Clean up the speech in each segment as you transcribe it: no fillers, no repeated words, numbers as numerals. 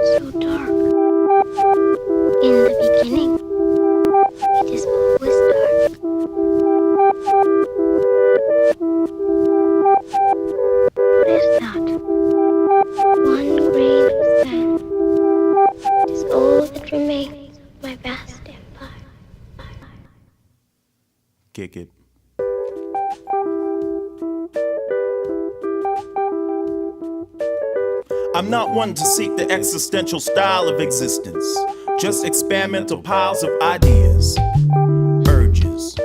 so dark? In the beginning, it is always dark. What is that? One grain of sand. It is all that remains of my vast empire. Kick it. I'm not one to seek the existential style of existence, just experimental piles of ideas, urges,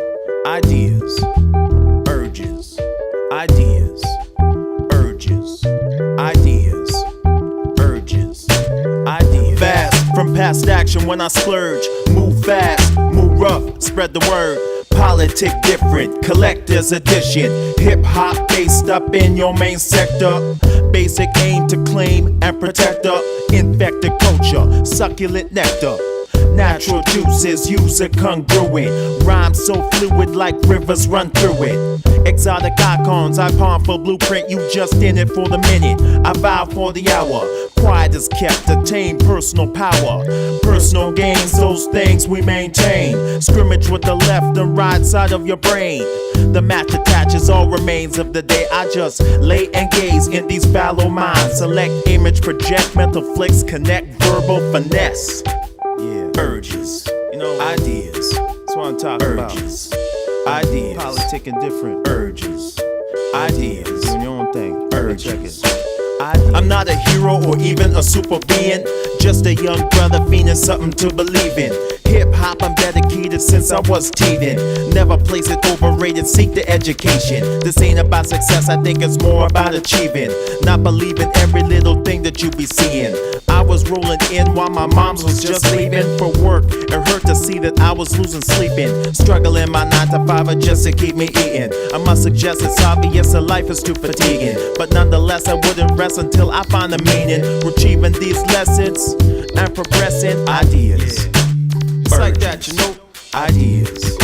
ideas, urges, ideas, urges, ideas, urges, ideas. Fast from past action when I splurge, move fast, move rough, spread the word. Politic different, collector's edition. Hip-hop based up in your main sector. Basic aim to claim and protect the infected culture. Succulent nectar. Natural juices, user congruent. Rhymes so fluid like rivers run through it. Exotic icons I pawn for blueprint. You just in it for the minute. I vow for the hour. Quiet is kept, attain personal power. Personal gains, those things we maintain. Scrimmage with the left and right side of your brain. The match attaches all remains of the day. I just lay and gaze in these fallow minds. Select image, project, mental flicks, connect, verbal finesse. Yeah, urges, you know, ideas. That's what I'm talking urges. About. Ideas, politic and different urges. Ideas, doing your own thing. Urges. Check it. I'm not a hero or even a super being, just a young brother fiending something to believe in. Hip hop, I'm dedicated since I was teething. Never place it overrated, seek the education. This ain't about success, I think it's more about achieving. Not believing every little thing that you be seeing. I was rolling in while my mom's was just leaving for work. It hurt to see that I was losing sleeping. Struggling my 9 to 5 just to keep me eating. I must suggest it's obvious that life is too fatiguing, but nonetheless I wouldn't rest until I find the meaning. Retrieving these lessons and progressing ideas. It's like that, you know. Ideas,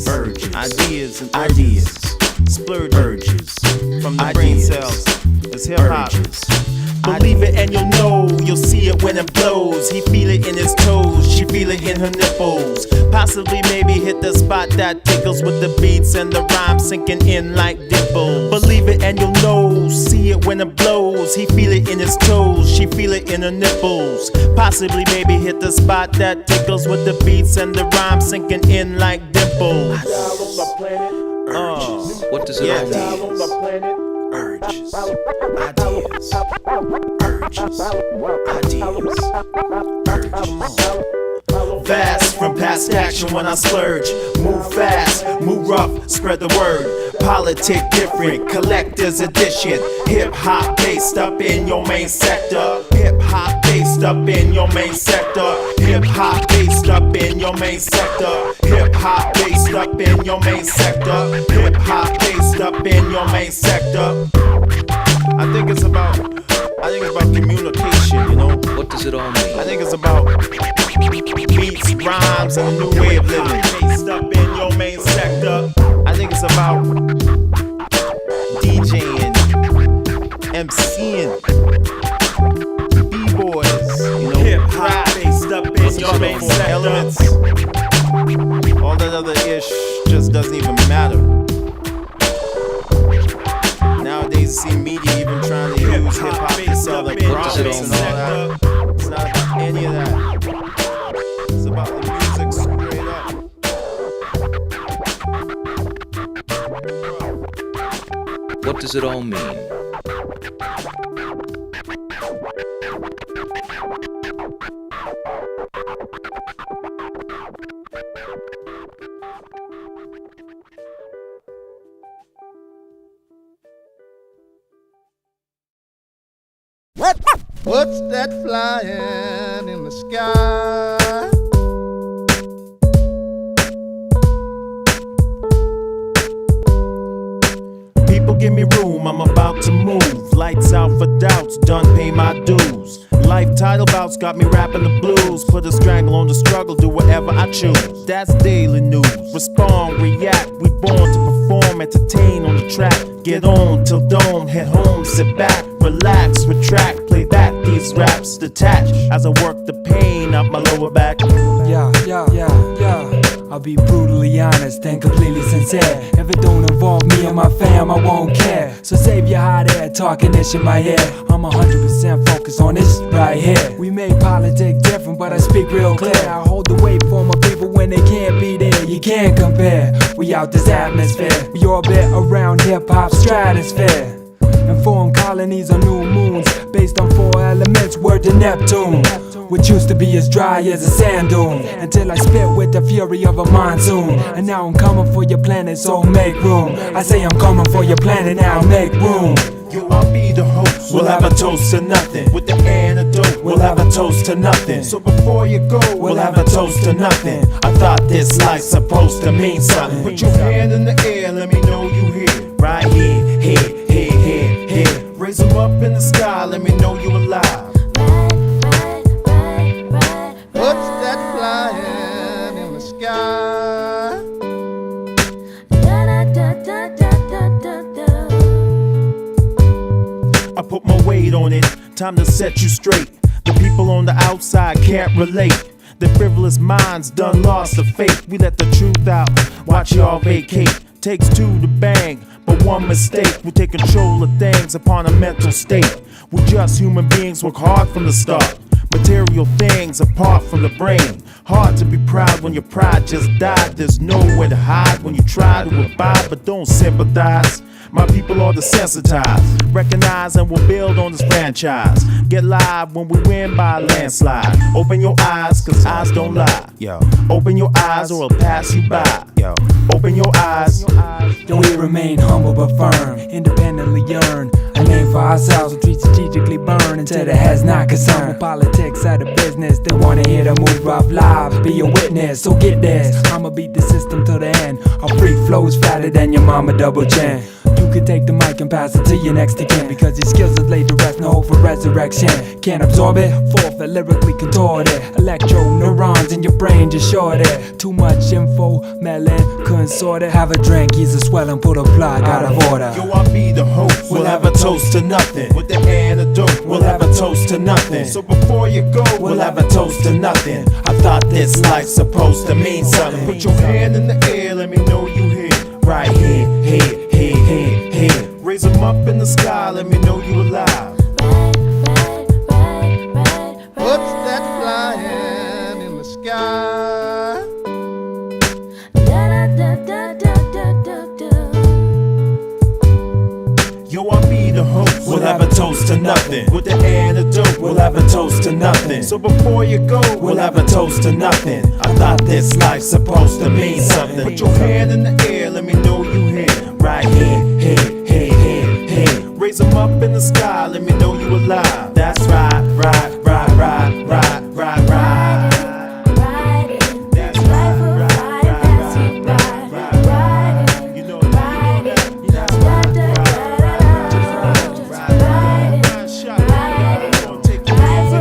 urges, ideas and ideas, splurge urges from the brain cells. It's hip hop. Believe it and you'll know, you'll see it when it blows. He feel it in his toes, she feel it in her nipples. Possibly maybe hit the spot that tickles with the beats and the rhyme sinking in like dimples. Believe it and you'll know, see it when it blows. He feel it in his toes, she feel it in her nipples. Possibly maybe hit the spot that tickles with the beats and the rhyme sinking in like dimples. What does it all mean? Urges, ideas, urges, ideas, urges. Fast from past action when I splurge. Move fast, move rough, spread the word. Politic different, collector's edition. Hip hop based up in your main sector. Hip hop based up in your main sector. Hip hop based up in your main sector. Hip hop based up in your main sector. Hip hop based up in your main sector. I think it's about communication, you know. What does it all mean? I think it's about beats, rhymes, and a new way of living. Based up in your main sector. I think it's about DJing, MCing, B-boys, you know, hip hop based up in your main sector. Elements. All that other ish just doesn't even matter. Nowadays, you see media even trying to use hip hop to sell their products and all that. It's not about any of that. It's about the music straight up. What does it all mean? What's that flying in the sky? People give me room, I'm about to move. Lights out for doubts, done pay my dues. Life title bouts got me rapping the blues. Put a strangle on the struggle, do whatever I choose. That's daily news. Respond, react, we born to perform, entertain on the track. get on till dawn, head home, sit back, relax, retract, play back these raps, detach as I work the pain out my lower back. Yeah. I'll be brutally honest and completely sincere. If it don't involve me and my fam, I won't care. So save your hot air talking this in my ear. I'm 100% focused on this right here. We make politics different, but I speak real clear. I hold the weight for my people when they can't be there. You can't compare. We out this atmosphere. We orbit around hip-hop stratosphere. And form colonies on new moons based on 4 elements, word to Neptune, which used to be as dry as a sand dune, until I spit with the fury of a monsoon. And now I'm coming for your planet, so make room. I say I'm coming for your planet, now make room. Yo, I'll be the host. We'll have a toast to nothing. With the antidote, we'll have a toast to nothing. So before you go, we'll have a toast to nothing. I thought this life's supposed to mean something. Put your hand in the air, let me know you here. Right here, here. Raise them up in the sky, let me know you alive. What's that flying in the sky? I put my weight on it, time to set you straight. The people on the outside can't relate. Their frivolous minds done lost the faith. We let the truth out, watch y'all vacate. Takes 2 to bang, but 1 mistake will take control of things upon a mental state. We're just human beings, work hard from the start. Material things apart from the brain. Hard to be proud when your pride just died. There's nowhere to hide when you try to abide, but don't sympathize. My people are desensitized. Recognize and we'll build on this franchise. Get live when we win by a landslide. Open your eyes, cause eyes don't lie. Yo, open your eyes or it'll pass you by. Yo, open your eyes. Yo, we remain humble but firm, independently yearn a name for ourselves, which we strategically burn until the head's not concerned with politics out of business. They wanna hear the move Ruff live, be a witness, so get this. I'ma beat the system till the end. Our free flow's fatter than your mama double chin. You can take the mic and pass it to your next of kin, because these skills is laid to rest, no hope for resurrection. Can't absorb it, forfeit, lyrically contort it. Electro neurons in your brain just short it. Too much info, melon, couldn't sort it. Have a drink, ease a swelling, put a plug out of order. Yo, I'll be the host. We'll have a toast to nothing. With the antidote, we'll have a toast to nothing. So before you go, we'll have a toast to nothing. I thought this life's supposed to mean something. Put your hand in the air, let me know you here. Right here. Raise them up in the sky, let me know you alive. What's that flying in the sky? Yo, I'll be the host. We'll have a toast to nothing. With the antidote, we'll have a toast to nothing. So before you go, we'll have a toast to nothing. I thought this life's supposed to mean something. Put your hand in the air, let me know you here. Right here. Raise them up in the sky, let me know you alive. That's right. That's right. You know that. That's right. Take the hands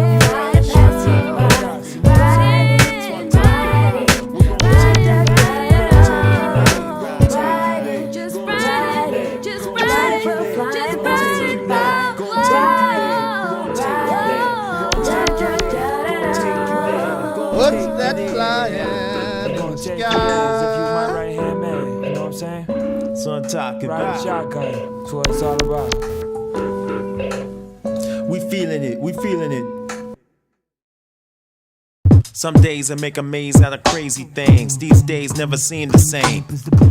What's that flying in the sky? If you my right hand man, you know what I'm saying? That's what I'm talking Ride a about. shotgun, that's what it's all about. We feeling it. Some days I make a maze out of crazy things. These days never seem the same.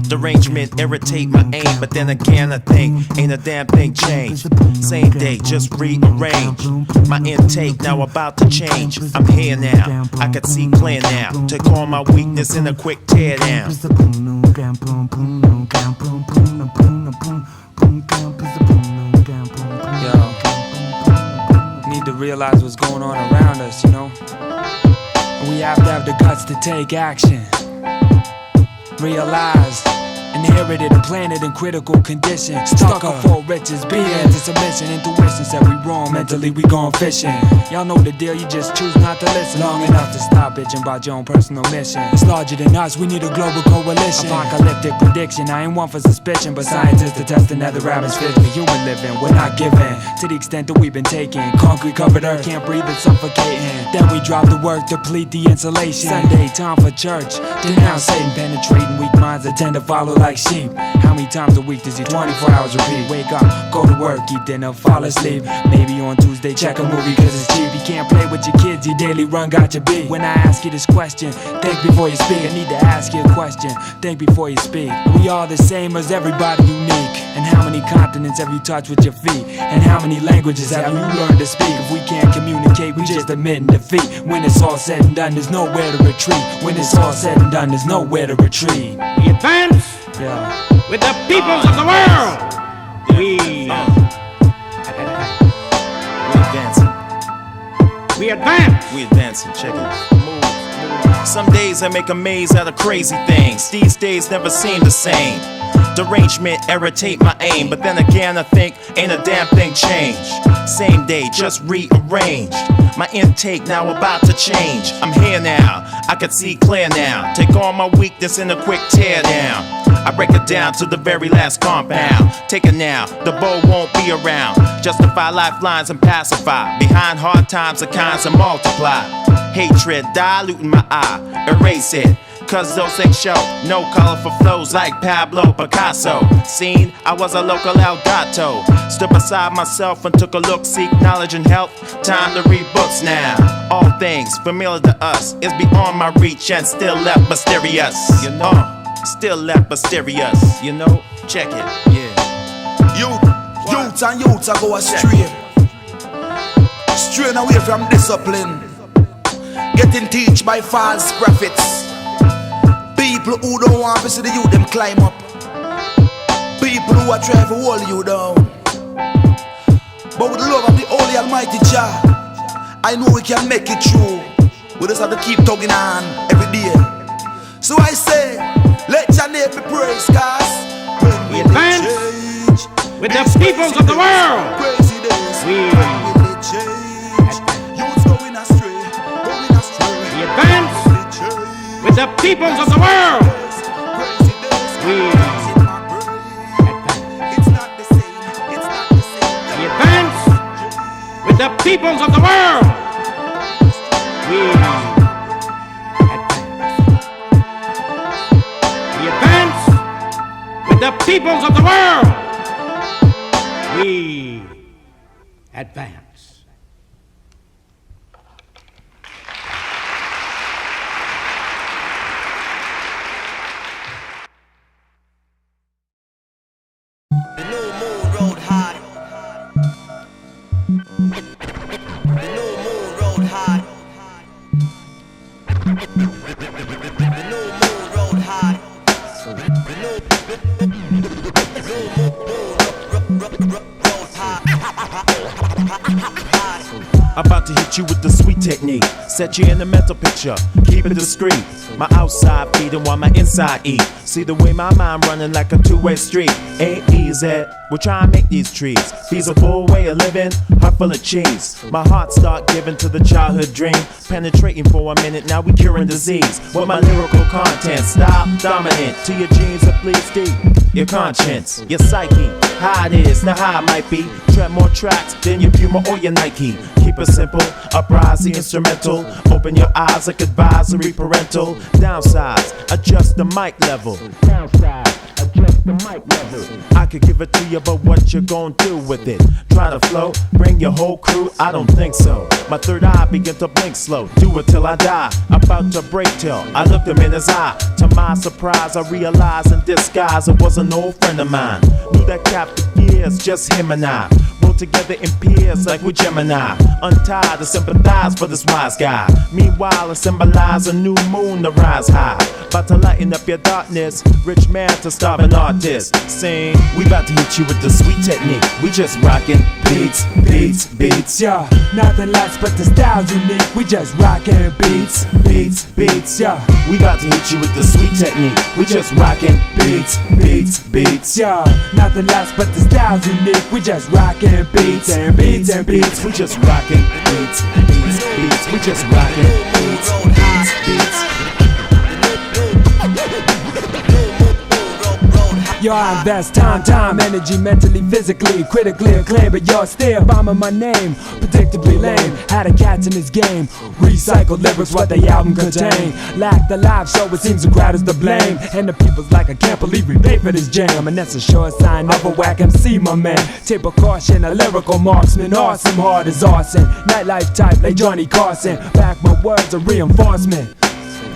Derangement irritate my aim, but then again I think ain't a damn thing changed. Same day, just rearrange. My intake now about to change. I'm here now, I can see clear now. Take all my weakness in a quick tear down. Yo, need to realize what's going on around us, you know? We have to have the guts to take action. Realize Inherited a planet in critical condition. Stuck up for riches, be into submission. Intuition said we wrong, mentally we gone fishing. Y'all know the deal, you just choose not to listen long enough to stop bitching about your own personal mission. It's larger than us, we need a global coalition. Apocalyptic prediction, I ain't one for suspicion, but scientists are testing other atmospheres for human living. We're not giving to the extent that we've been taking. Concrete covered earth, can't breathe, it's suffocating. Then we drop the work, deplete the insulation. Sunday, time for church, denounce Satan. Penetrating weak minds that tend to follow like sheep. How many times a week does he 24 hours repeat? Wake up, go to work, eat dinner, fall asleep. Maybe on Tuesday check a movie cause it's cheap. You can't play with your kids, your daily run got your beat. When I ask you this question, think before you speak. I need to ask you a question, think before you speak. Are we all the same or is everybody unique? And how many continents have you touched with your feet? And how many languages have you learned to speak? If we can't communicate, we just admitting defeat. When it's all said and done, there's nowhere to retreat. When it's all said and done, there's nowhere to retreat. We advance with the peoples of the world. We advancing. We advance. We advancing. Check it. Move. Some days I make a maze out of crazy things. These days never seem the same. Derangement irritate my aim, but then again I think ain't a damn thing changed. Same day, just rearranged. My intake now about to change. I'm here now, I can see clear now. Take all my weakness in a quick tear down. I break it down to the very last compound. Take it now, the bow won't be around. Justify lifelines and pacify. Behind hard times the kinds of multiply. Hatred diluting my eye, erase it. Cause those things show no colorful flows like Pablo Picasso. Seen, I was a local El Gato. Stood beside myself and took a look, seek knowledge and help. Time to read books now. All things familiar to us is beyond my reach and still left mysterious. You know, still left mysterious. You know, check it, yeah. Youths and youths are go astray. Straying away from discipline. Getting teach by false prophets. People who don't want to see the youth them climb up. People who are trying to hold you down. But with the love of the Holy Almighty Jah, I know we can make it through. We just have to keep tugging on every day. So I say, let your name be praised, cause when we advance change, with the peoples of the world. Crazy days, we change. Youths going astray, going astray. We advance with the peoples of the world. We advance with the peoples of the world. We advance with the peoples of the world. We advance. The new moon rode high. The new moon rode high. The new moon rode high. The new moon rode high. About to hit you with the sweet technique. Set you in the mental picture, keep it discreet. My outside feeding while my inside eat. See the way my mind running like a two-way street. Ain't easy, we're trying to make these trees feasible way of living, heart full of cheese. My heart start giving to the childhood dream. Penetrating for a minute, now we curing disease. With my lyrical content, style dominant. To your genes that bleeds deep. Your conscience, your psyche, how it is, not how it might be. Tread more tracks than your Puma or your Nike. Keep it simple, uprise the instrumental. Open your eyes like advisory parental. Downsize, adjust the mic level. Downsize, adjust the mic level. I could give it to you, but what you gonna do with it? Try to flow, bring your whole crew? I don't think so. My third eye begin to blink slow. Do it till I die. About to break till I looked him in his eye. To my surprise, I realized in disguise it was an old friend of mine. Knew that captive years, just him and I. grow together in peers like we Gemini. Untied to sympathize for this wise guy. Meanwhile, I symbolize a new moon to rise high. About to lighten up your darkness. Rich man to starving artist. Sing, we about to hit you with the sweet technique. We just rockin' beats, beats, beats. Yeah, nothing less but the style's unique. We just rockin' beats, beats, beats. yeah. We about to hit you with the sweet technique. We just rockin' beats, beats, beats. Yeah, nothing less but the style's unique. We just rockin' beats and beats and beats. We just rockin' beats, beats, beats. We just rockin' beats, beats, beats. Yo, I invest time, energy, mentally, physically, critically acclaimed, but you're still bombing my name. Predictably lame, had a cats in this game. Recycle lyrics, what the album contain. Lack the live show, it seems the crowd is to blame. And the people's like, I can't believe we paid for this jam. And that's a sure sign of a whack MC, my man. Take precaution, a lyrical marksman. Awesome, hard as arson. Nightlife type like Johnny Carson. Back my words, a reinforcement.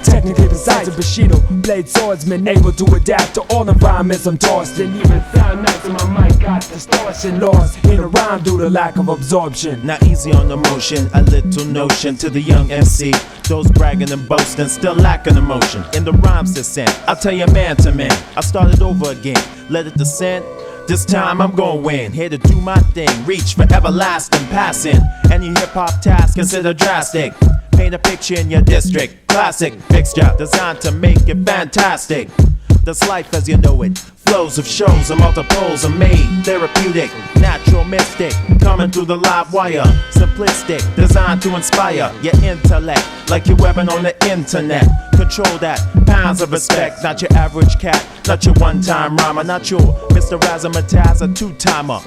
Technically precise, a Bushido, blade swordsman, able to adapt to all environments I'm tossed in. Even sound nice in my mic got distortion, lost in a rhyme due to lack of absorption. Not easy on emotion, a little notion to the young MC. Those bragging and boasting, still lacking emotion. In the rhymes descent, I'll tell you man to man. I started over again, let it descend. This time I'm gon' win, here to do my thing. Reach for everlasting, passing any hip-hop task consider drastic. Paint a picture in your district, classic fixture designed to make it fantastic. This life as you know it, flows of shows and multiples are made. Therapeutic, natural mystic, coming through the live wire. Simplistic, designed to inspire your intellect, like you're webbing on the internet. Control that, pounds of respect, not your average cat, not your one-time rhymer, not your Mr. Razzmatazz, a two-timer.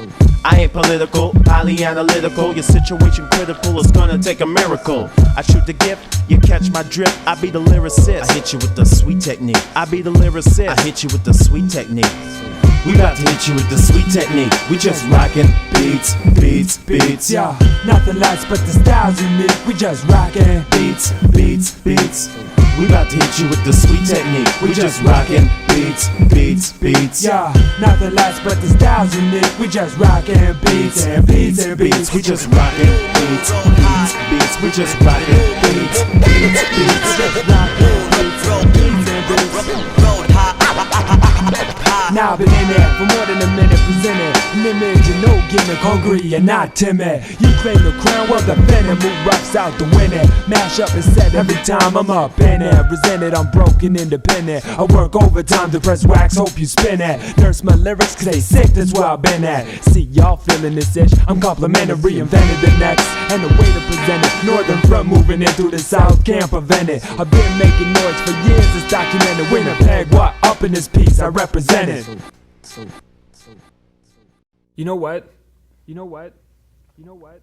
I ain't political, highly analytical. Your situation critical, it's gonna take a miracle. I shoot the gift, you catch my drift. I be the lyricist, I hit you with the sweet technique. I be the lyricist, I hit you with the sweet technique. We about to hit you with the sweet technique. We just rockin' beats, beats, beats. Yeah, nothing less but the style's unique. We just rockin' beats, beats, beats. We about to hit you with the sweet technique. We just rockin' beats, beats, beats. Yeah, nothing less but the style's unique. We just rockin' beats and beats and beats. We just rockin' beats, beats, beats. We just rockin' beats, beats, beats. We just rockin' beats and beats and beats. Now I've been in there for more than a minute, presented an image and no gimmick, hungry and not timid. You claim the crown, well defended, move roughs out to win it. Mash up and set every time I'm up in it. Presented, I'm broken, independent. I work overtime to press wax, hope you spin it. Nurse my lyrics, cause they sick, that's where I've been at. See y'all feeling this itch, I'm complimentary, invented the next. And the way to present it, northern front moving in through the south, can't prevent it. I've been making noise for years, it's documented. Winnipeg, what up in this piece, I represent it. You know what? You know what? You know what?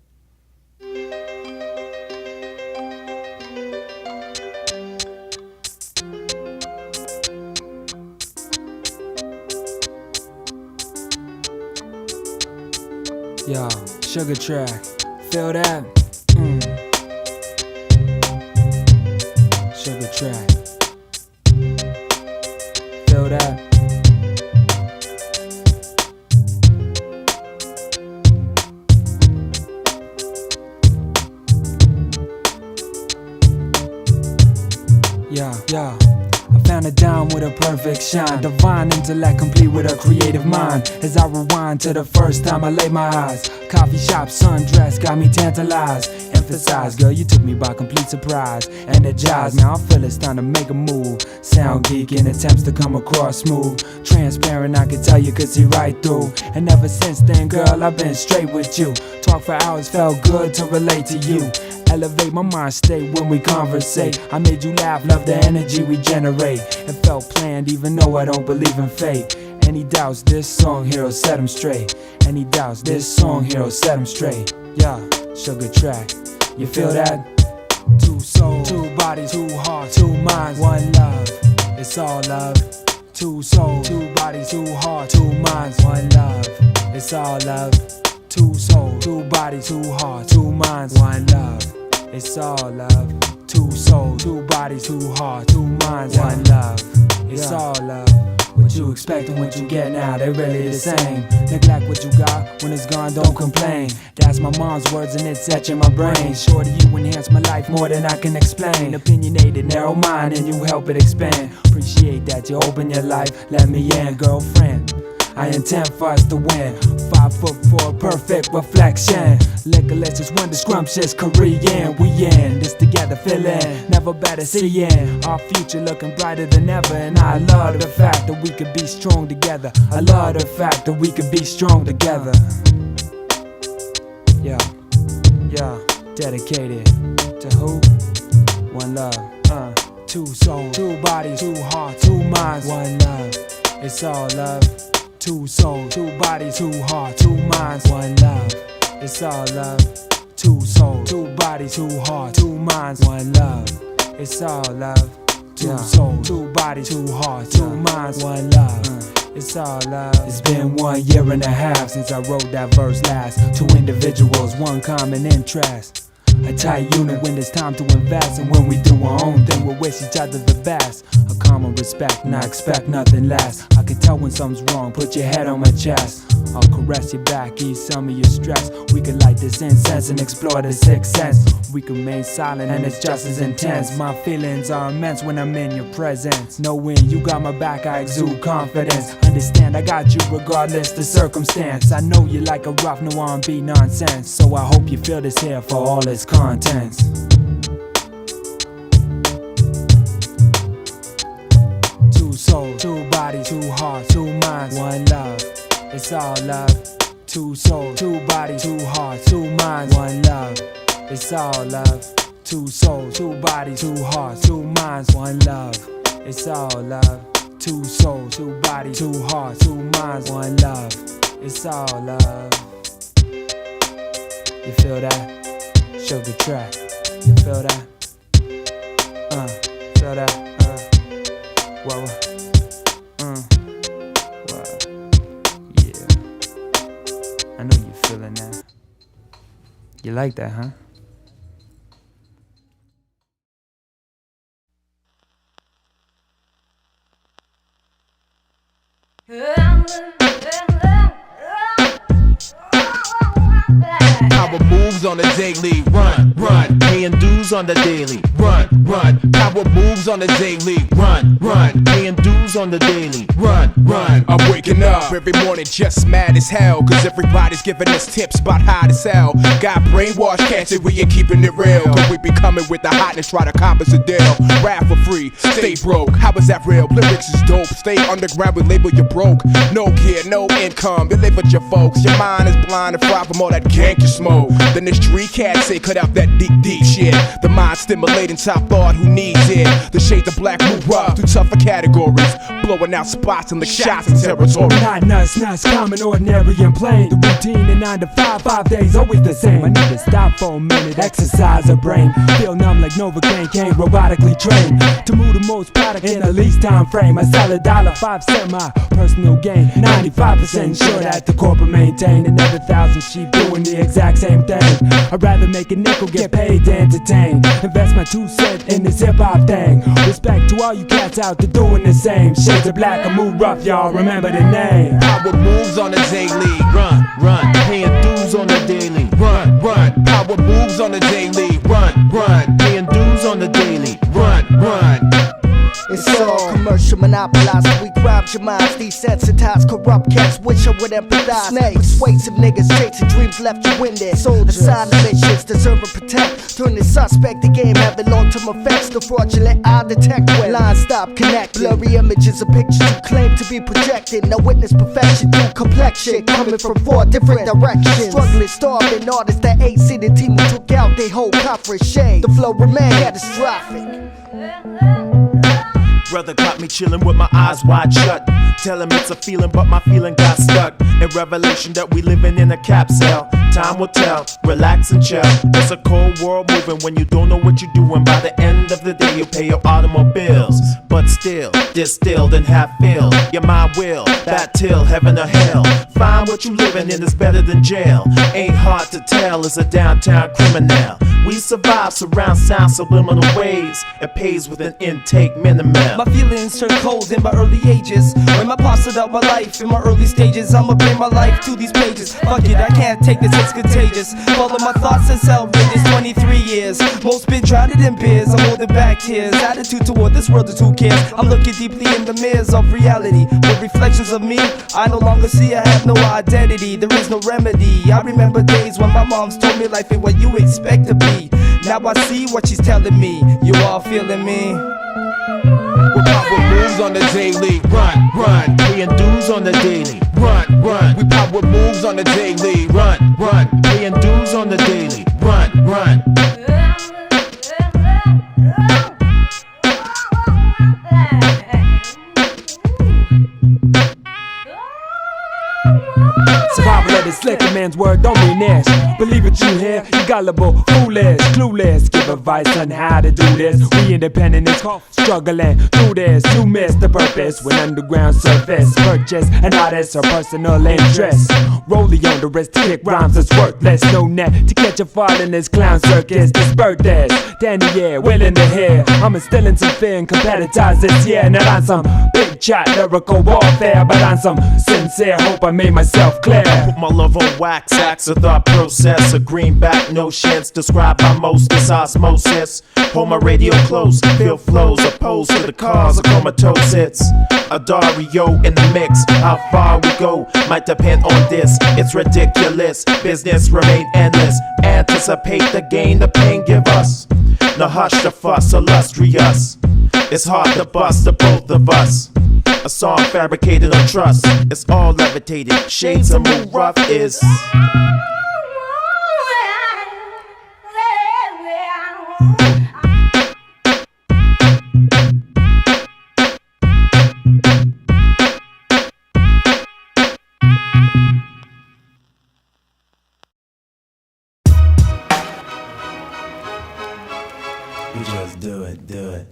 Yo, sugar track, feel that? Sugar track, feel that? Yeah, I found a dime with a perfect shine. Divine intellect complete with a creative mind. As I rewind to the first time I laid my eyes. Coffee shop, sundress, got me tantalized. Emphasize, girl, you took me by complete surprise. Energized, now I feel it's time to make a move. Sound geek in attempts to come across smooth. Transparent, I can tell you could see right through. And ever since then, girl, I've been straight with you. Talk for hours, felt good to relate to you. Elevate my mind state when we conversate. I made you laugh, love the energy we generate. It felt planned even though I don't believe in fate. Any doubts, this song here'll set them straight. Any doubts, this song here'll set them straight. Yeah, sugar track, you feel that? Two souls, two bodies, two hearts, two minds, one love. It's all love. Two souls, two bodies, two hearts, two minds, one love. It's all love. Two souls, two bodies, two hearts, two minds, one love. It's all love. Two souls, two bodies, two hearts, two minds, one love. It's all love. What you expect and what you get now, they really the same. Neglect what you got, when it's gone, don't complain. That's my mom's words and it's etched in my brain. Shorty, you enhance my life more than I can explain. Opinionated, narrow mind, and you help it expand. Appreciate that you open your life, let me in, girlfriend. I intend for us to win. 5'4", perfect reflection. Liquorlicious, wonder scrumptious, Korean. We in this together, feeling never better seeing. Our future looking brighter than ever, and I love the fact that we could be strong together. I love the fact that we could be strong together. Yeah, dedicated to who? One love. Two souls, two bodies, two hearts, two minds, one love. It's all love. Two souls, two bodies, two hearts, two minds, one love. It's all love. Two souls, two bodies, two hearts, two minds, one love. It's all love. Two souls, two bodies, two hearts, two minds, one love. It's all love. It's been 1 year and a half since I wrote that verse last. Two individuals, one common interest. A tight unit when it's time to invest, and when we do our own thing, we wish each other the best. A common respect, and I expect nothing less. I can tell when something's wrong, put your head on my chest. I'll caress your back, ease some of your stress. We can light this incense and explore the sixth sense. We can remain silent and it's just as intense. My feelings are immense when I'm in your presence. Knowing you got my back, I exude confidence. Understand I got you regardless the circumstance. I know you like a rough, no R&B nonsense. So I hope you feel this here for all its contents. Two souls, two bodies, two hearts, two minds, one love. It's all love. Two souls, two bodies, two hearts, two minds, one love. It's all love. Two souls, two bodies, two hearts, two minds, one love. It's all love. Two souls, two bodies, two hearts, two minds, one love. It's all love. You feel that? Sugar track. You feel that? Feel that? Whoa. I know you feeling that. You like that, huh? Power moves on the daily, run, run. Paying dues on the daily, run, run. Power moves on the daily, run, run. Paying dues on the daily, run, run. I'm waking up every morning just mad as hell, cause everybody's giving us tips about how to sell. Got brainwashed, can't say we ain't keeping it real, cause we be coming with the hotness, try to compass a deal. Rap for free, stay broke, how is that real? Lyrics is dope, stay underground, we label you broke. No kid, no income, you live with your folks. Your mind is blind and fried from all that gank you smoke. Then the street cats say cut out that deep shit. The mind stimulating top thought, who needs it? The shades of black move up through tougher categories, blowing out spots and lick shots in territory. Not nuts, common, ordinary and plain. The routine in 9 to 5, 5 days always the same. I need to stop for a minute, exercise a brain. Feel numb like Novocaine, Kane, robotically trained to move the most product in the least time frame. I sell $1.05 cent, my personal gain. 95% sure that the corporate maintain. Another 1,000 sheep doing the exact same thing. I'd rather make a nickel, get paid to entertain. Invest my 2 cents in this hip-hop thing. Respect to all you cats out there doing the same. Shades of black, I move rough, y'all remember the name. Power moves on the daily, run, run. Paying dues on the daily, run, run. Power moves on the daily, run, run. Paying dues on the daily, run, run. It's all commercial monopolized. We robbed your minds, desensitized, corrupt cats. Wish I would empathize. Snakes, persuasive niggas, chasing dreams left you winded. Soldiers, assigned missions, deserve and protect. Turn the suspect, the game having long-term effects. The fraudulent I detect when lines stop connecting. Blurry images of pictures you claim to be projected. No witness perfection through complexion, coming from 4 different directions. Struggling, starving artists that ain't seen the team who took out they whole conference shade. The flow remain catastrophic. Brother caught me chillin' with my eyes wide shut. Tell him it's a feeling, but my feeling got stuck. In revelation that we living in a capsule. Time will tell, relax and chill. It's a cold world moving when you don't know what you're doing. By the end of the day, you pay your automobiles. But still, distilled and half filled. Your mind will, bat till heaven or hell. Find what you living in is better than jail. Ain't hard to tell, it's a downtown criminal. We survive, surround sound, subliminal ways. It pays with an intake minimum. My feelings turned cold in my early ages. When my pops set up my life in my early stages, I'ma bring my life to these pages. Fuck it, I can't take this, it's contagious. Follow my thoughts and celebrate this 23 years. Most been drowned in beers, I'm holding back tears. Attitude toward this world is who cares. I'm looking deeply in the mirrors of reality. The reflections of me, I no longer see, I have no identity. There is no remedy. I remember days when my mom's told me life ain't what you expect to be. Now I see what she's telling me. You all feeling me? We power moves on the daily. Run, run. Paying dues on the daily. Run, run. We power moves on the daily. Run, run. Paying dues on the daily. Run, run. Survival of the slicker man's word don't mean this. Believe what you hear, you gullible, foolish, clueless. Give advice on how to do this. We independent is struggling through this. You miss the purpose when underground surface. Purchase an artist or personal interest. Rolling on the wrist to kick rhymes that's worthless. No net to catch a fall in this clown circus. Disperse this, Danny, yeah, willing to hear. I'm instilling some fear in competitors this year. Not on some big chat lyrical warfare, but on some sincere hope I made myself clear. Put my love on wax, acts a thought process. A greenback notions described by most as osmosis. Hold my radio close, feel flows opposed to the cause of comatose hits. A Dario in the mix, how far we go might depend on this. It's ridiculous, business remain endless. Anticipate the gain the pain give us. No hush the fuss, illustrious. It's hard to bust the both of us. A song fabricated on trust. It's all levitated. Shades of Moon Ruff is. You just do it, do it.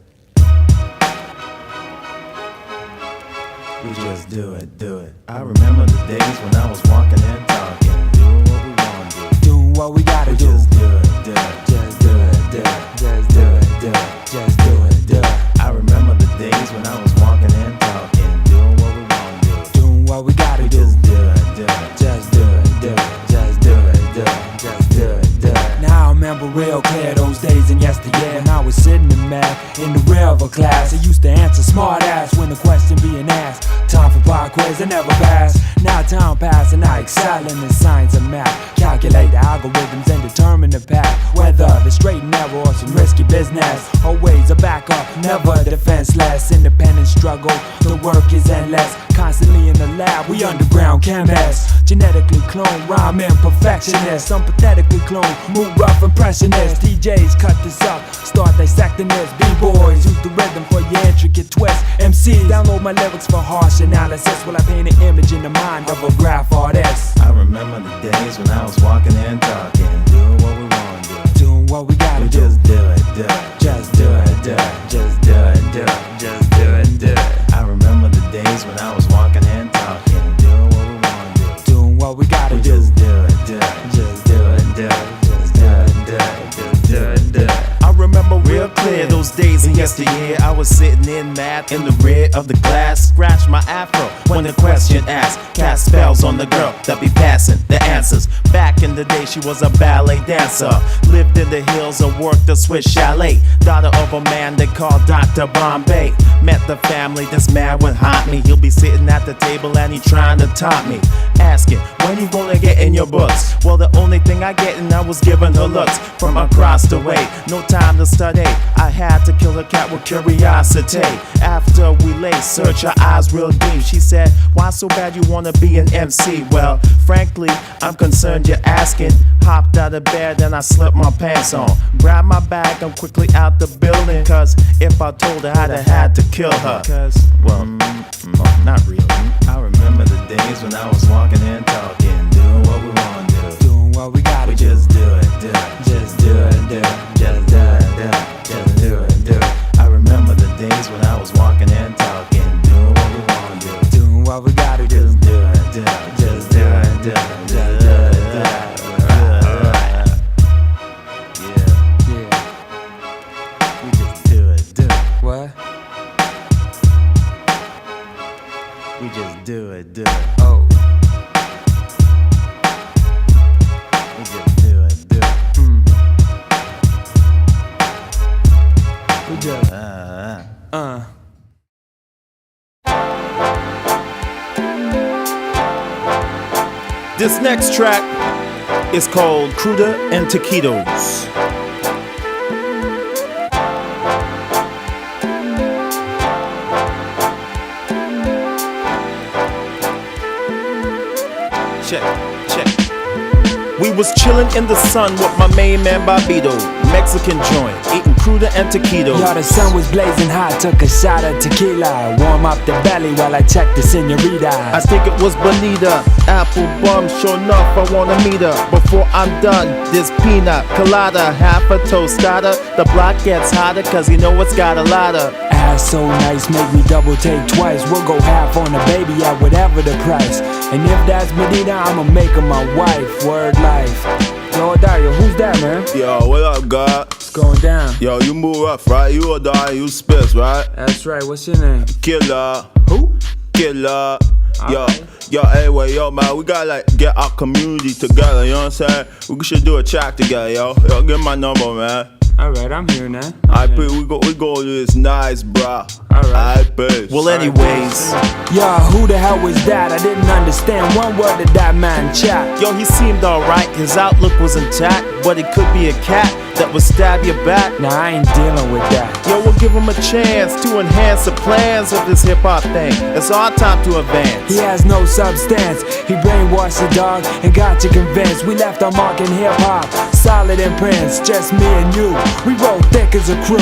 We just do it, do it. I remember the days when I was walking and talking, doing what we want to do. Doing what we gotta do. Just do it, do it. Just do it, do it. Just do it, do it. Just do it, do it. I remember the days when I was walking and talking, doing what we want to do. Doing what we gotta do. Just do it, do it. Just do it, do it. Just do it, do it. Just do it, do it. Now I remember real clear those days in yesteryear when I was sitting in math in the river class. I used to answer smart ass when the question being asked. Time for bar quiz, I never pass. Now time pass and I excel in the science of math. Calculate the algorithms and determine the path. Whether the straight and narrow or some risky business. Always a backup, never defenseless. Independent struggle, the work is endless. Constantly in the lab, we underground chemists. Genetically clone, rhyming perfectionists. Some pathetically clone, move rough impressionists. DJs cut this up, start dissecting this. B-boys use the rhythm for your intricate twist. MCs download my lyrics for harsh analysis while I paint an image in the mind of a graph artist. I remember the days when I was walking and talking, doing what we want to do. Doing what we gotta do. Just do it, do it. Just do it, do it. Just do it, do it. Just do it, do it. I remember the days when I was walking and talking, doing what we want to do. Doing what we gotta do. Just do it, do it. Just do it, do it. Just do it, do it. Just do it, do it. I remember real clear those days in yesteryear. I was sitting in math in the rear of the class. Scratch my afro when the question asked. Cast spells on the girl that be passing the answers. Back in the day she was a ballet dancer. Lived in the hills and worked a Swiss chalet. Daughter of a man they called Dr. Bombay. Met the family, this man would haunt me. He'll be sitting at the table and he trying to taunt me. Asking, when you gonna get in your books? Well, the only thing I get and I was giving her looks from across the way. No time to study, I had to kill a cat with curiosity. After we lay, search her eyes real deep. She said, why so bad you wanna be an MC? Well, frankly, I'm concerned you're asking. Hopped out of bed and I slipped my pants on. Grabbed my bag, I'm quickly out the building. Cause if I told her, I'd have had to kill her. Cause, well, not really. I remember the days when I was walking and talking, doing what we want to do. Doing what we gotta do. Just do it, do it. Just do it, do it. Just do it, do it. Just do it, do it. I remember the days when I was walking and talking, doing what we want to do. Doing what we gotta do. Just do it, do it. Just do it, do it. Just do it, do it. Yeah. This next track is called Cruda Taquitos. Check. We was chillin' in the sun with my main man Bobito, Mexican joint, eating Cruda Taquitos. Yo, the sun was blazing hot, took a shot of tequila, warm up the belly while I checked the senorita. I think it was Bonita, apple bum, sure enough I wanna meet her. Before I'm done, this pina colada, half a tostada. The block gets hotter cause you know it's got a lot of ass so nice, make me double take twice. We'll go half on the baby at whatever the price. And if that's Medina, I'ma make her my wife. Word life. Yo, Dario, who's that, man? Yo, what up, God? What's going down? Yo, you move rough, right? You a die, you spits, right? That's right, what's your name? Killer. Who? Killer. Yo, right. yo, anyway, yo, man, we gotta like get our community together, you know what I'm saying? We should do a track together, yo. Yo, give my number, man. Alright, I'm here now. We go do this nice, bro. Alright. Peace. Well, anyways, yo, who the hell was that? I didn't understand one word of that man chat. yo, he seemed alright, his outlook was intact, but it could be a cat that would stab your back. Nah, I ain't dealing with that. Yo, we'll give him a chance to enhance the plans of this hip-hop thing. It's our time to advance. He has no substance, he brainwashed the dog and got you convinced. We left our mark in hip-hop, solid imprints, just me and you. We roll thick as a crew.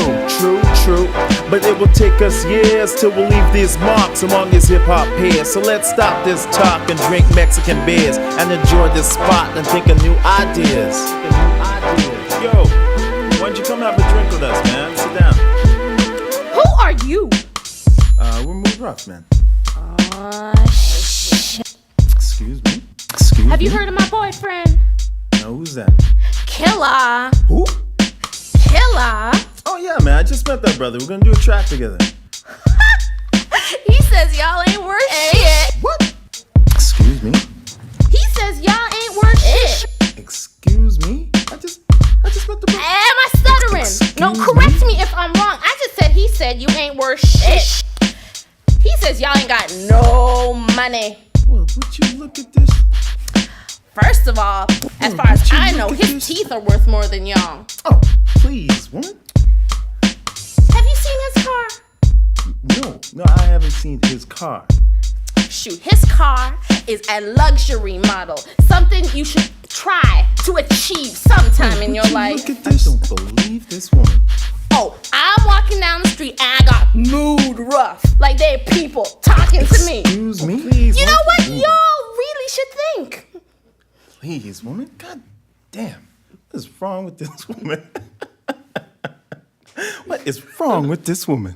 True, but it will take us years till we'll leave these marks among his hip-hop peers. So let's stop this talk and drink Mexican beers and enjoy this spot and think of new ideas. Yo, why don't you come have a drink with us, man? Sit down. Who are you? We're Move Ruff, man. Shit. Excuse me. Have you heard of my boyfriend? No, who's that? Killer. Who? Killer. Oh yeah, man, I just met that brother. We're gonna do a track together. He says y'all ain't worth shit. What? Excuse me? He says y'all ain't worth shit. Excuse me? I just met the brother. Am I stuttering? No, correct me if I'm wrong. I just said he said you ain't worth shit. He says y'all ain't got no money. Well, would you look at this? First of all, as far as I know, his teeth are worth more than y'all. Oh, please, woman. Have you seen his car? No, I haven't seen his car. Shoot, his car is a luxury model. Something you should try to achieve sometime in your life. Look at this. I don't believe this woman. Oh, I'm walking down the street and I got mood rough. Like they're people talking to me. Excuse me? Please, you know what? Y'all really should think. Please, woman. God damn. What is wrong with this woman? What is wrong with this woman?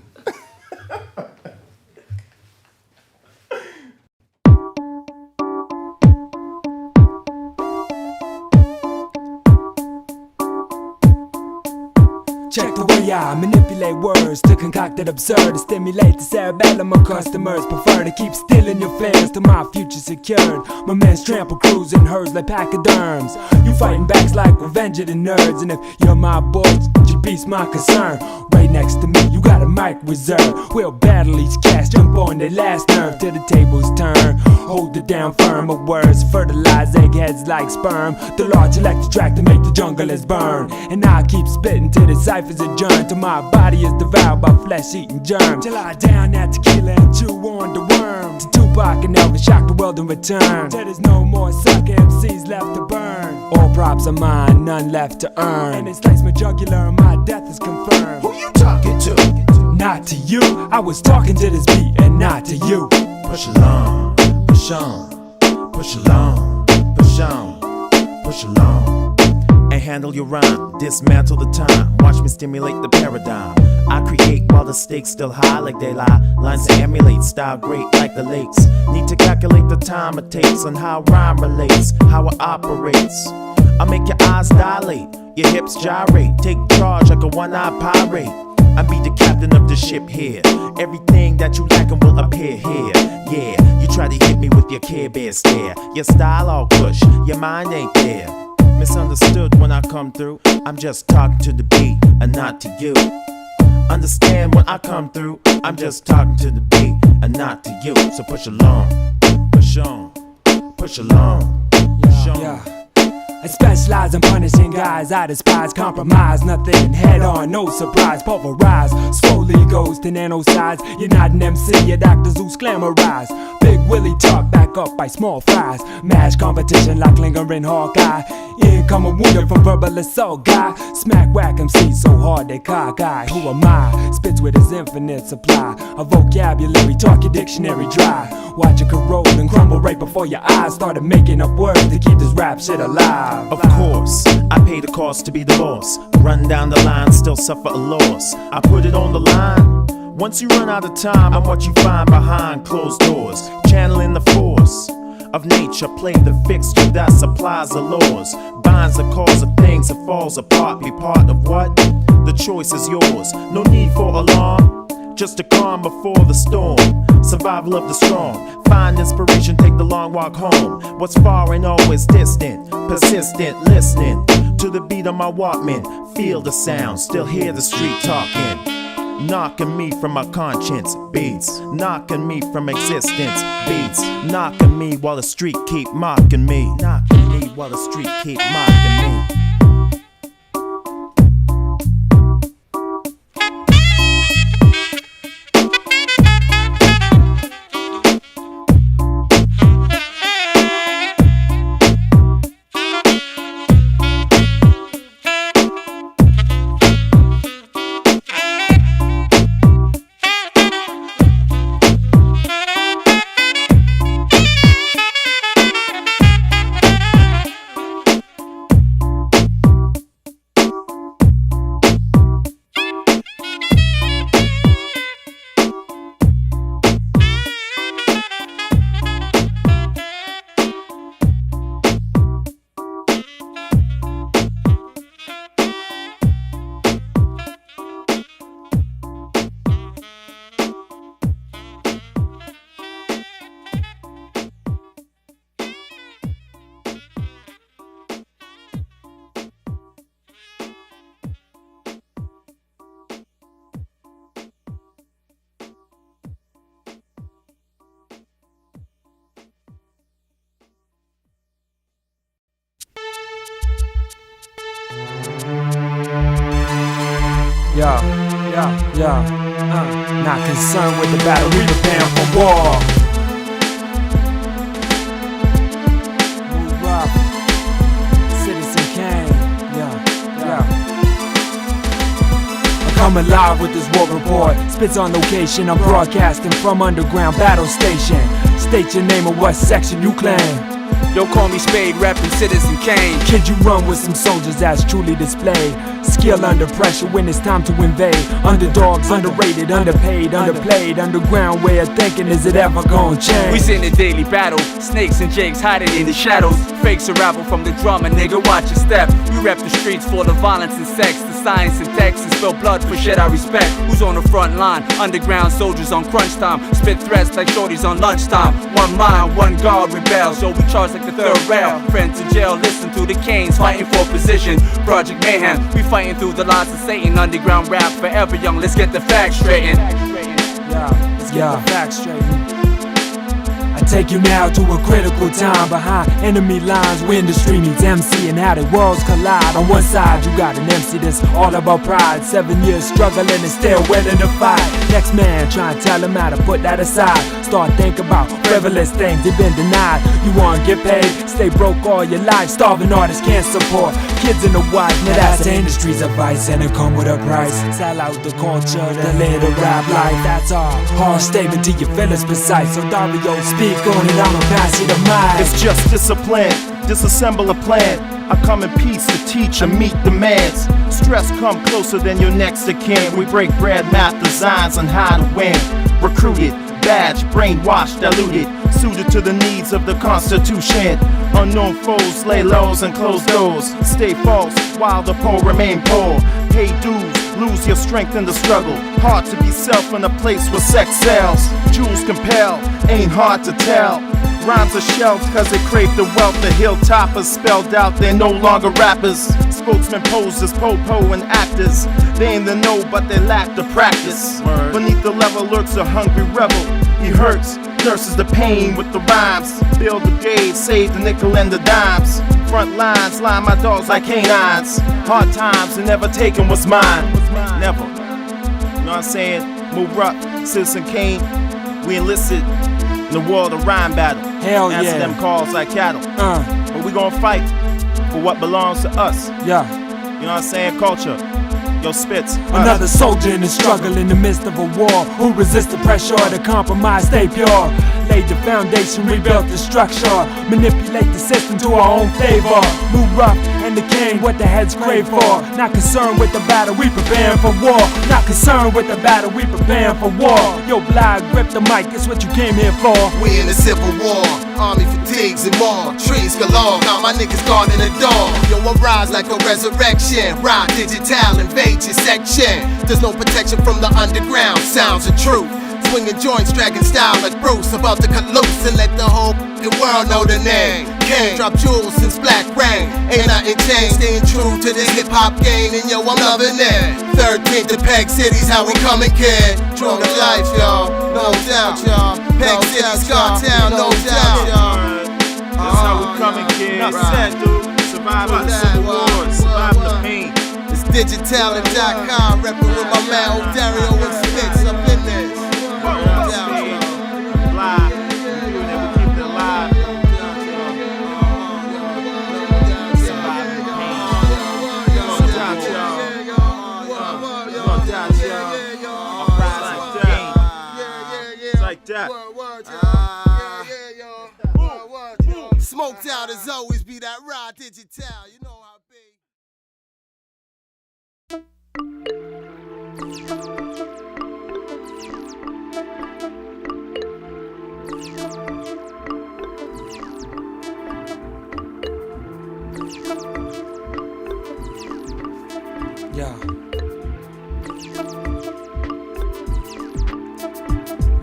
Check the way I manipulate words to concoct it absurd to stimulate the cerebellum of customers. Prefer to keep stealing your fans till my future secured. My man's trample cruising herds like pachyderms. You fighting backs like revenge of the nerds. And if you're my boy, your beat's my concern. Right next to me, you got a mic reserve. We'll battle each cast, jump on their last nerve till the tables turn. Hold it down firm, my words fertilize eggheads like sperm. The large electric track to make the junglers burn. And I keep spitting till the ciphers adjourn, till my body is devoured by flesh-eating germs. Till I down that tequila and chew on the worms. To Tupac and Elvis shock the world in return. Till there's no more sucker MCs left to burn. All props are mine, none left to earn. And it slice my jugular and my death is confirmed. Who you talking to? Not to you, I was talking to this beat and not to you. Push along, push on, push along, push on, push along. And handle your rhyme, dismantle the time. Watch me stimulate the paradigm. I create while the stakes still high like they lie. Lines to emulate, style great like the lakes. Need to calculate the time it takes on how rhyme relates, how it operates. I make your eyes dilate, your hips gyrate. Take charge like a one-eyed pirate. I be the captain of the ship here. Everything that you lacking will appear here. Yeah, you try to hit me with your Care Bear stare. Your style all push, your mind ain't there. Misunderstood when I come through. I'm just talking to the beat and not to you. Understand when I come through, I'm just talking to the beat and not to you. So push along, push on, push along, push on. Yeah. I specialize in punishing guys I despise, compromise, nothing head on, no surprise, pulverize, slowly goes to nano size. You're not an MC, you're Dr. Zeus glamorize. Big Willie talk back up by small fries. Mash competition like lingering Hawkeye. Incoming wounded from verbal assault guy. Smack whack MC so hard they cockeye. Who am I? Spits with his infinite supply of vocabulary, talk your dictionary dry. Watch it corrode and crumble right before your eyes. Started making up words to keep this rap shit alive. Of course, I pay the cost to be the boss. Run down the line, still suffer a loss. I put it on the line. Once you run out of time, I'm what you find behind closed doors. Channeling the force of nature, play the fixture that supplies the laws. Binds the cause of things that falls apart. Be part of what? The choice is yours. No need for alarm, just a calm before the storm. Survival of the strong. Find inspiration, take the long walk home. What's far and always distant, persistent, listening to the beat of my Walkman. Feel the sound, still hear the street talking. Knocking me from my conscience, beats. Knocking me from existence, beats. Knocking me while the street keep mocking me. Knocking me while the street keep mocking me. Not concerned with the battle, we prepare for war. Ruff, Citizen Kane, I come alive with this war report. Spits on location, I'm broadcasting from underground battle station. State your name and what section you claim. Yo, call me Spade, rapping Citizen Kane. Kid, you run with some soldiers that's truly displayed. Skill under pressure when it's time to invade. Underdogs, underrated, underpaid, underplayed. Underground way of thinking, is it ever gonna change? We in a daily battle, snakes and jakes hiding in the shadows. Fakes arrival from the drama, nigga, watch your step. We rep the streets full of violence and sex. The science and text and spill blood for shit I respect. Who's on the front line? Underground soldiers on crunch time. Spit threats like shorties on lunchtime. One mind, one guard rebels. Yo, we charge like the third rail. Friends in jail, listen to the Canes fighting for position. Project Mayhem, we fighting through the lies of Satan. Underground rap forever young, let's get the facts straightened. Let's get the facts straightened. I take you now to a critical time behind enemy lines. When industry meets MC and how the worlds collide. On one side you got an MC that's all about pride. 7 years struggling and still willing to fight. Next man try and tell him how to put that aside. Start thinking about frivolous things they've been denied. You wanna get paid, stay broke all your life. Starving artists can't support kids in the white. Now that's the industry's advice and it come with a price. Sell out the culture, the little rap life. That's our hard statement to your feelings precise. So Dario, speak on it, I'ma pass you the mic. It's just discipline, disassemble a plan. I come in peace to teach and meet demands. Stress come closer than your next of kin. We break bread, math designs on how to win. Recruited, badge, brainwashed, diluted, suited to the needs of the Constitution. Unknown foes lay lows and close doors. Stay false while the poor remain poor. Pay dues, lose your strength in the struggle. Hard to be self in a place where sex sells. Jewels compel, ain't hard to tell. Rhymes are shelved cause they crave the wealth. The hilltoppers spelled out, they're no longer rappers. Spokesmen posers, po-po and actors. They in the know but they lack the practice. Beneath the level lurks a hungry rebel. He hurts, nurses the pain with the rhymes. Build the gauge, save the nickel and the dimes. Front lines, line my dogs like canines. Hard times and never taking what's mine. Never. You know what I'm saying? Move up, Citizen Kane. We enlisted in the world of rhyme battle. Hell yeah. Answer them calls like cattle. But we gon' fight for what belongs to us. Yeah. You know what I'm saying? Culture. Yo, spits. Another soldier in the struggle in the midst of a war. Who resists the pressure to compromise, stay pure. Laid the foundation, rebuilt the structure. Manipulate the system to our own favor. Move Ruff and the Kane, what the heads crave for. Not concerned with the battle, we preparing for war. Not concerned with the battle, we preparing for war. Yo, Blac, grip the mic, it's what you came here for. We in the civil war, army fatigues and more. Trees galore, got my niggas guarding the door. Yo, I rise like a resurrection. Ride digital, invade your section. There's no protection from the underground, sounds of truth. Swinging joints, dragon style like Bruce. About to cut loose and let the whole world know the name. Kane, drop jewels since Black Rain. Ain't nothing changed, staying true to this hip-hop game. And yo, I'm loving it. 13th to Peg City's how we coming, kid. True to life, y'all, no doubt, y'all. Peg City, Scar Town, no doubt, y'all. That's how we coming, kid. Enough said, dude. Surviving the civil war, surviving the pain. It's Digitalent.com, reppin' with my man Dario and Smiths up in this. Live, doing it, we keep it alive. Surviving the pain. No doubt, y'all. No doubt, y'all. I'm riding like that. It's like that. Smoked out as always be that raw digital, you know how big.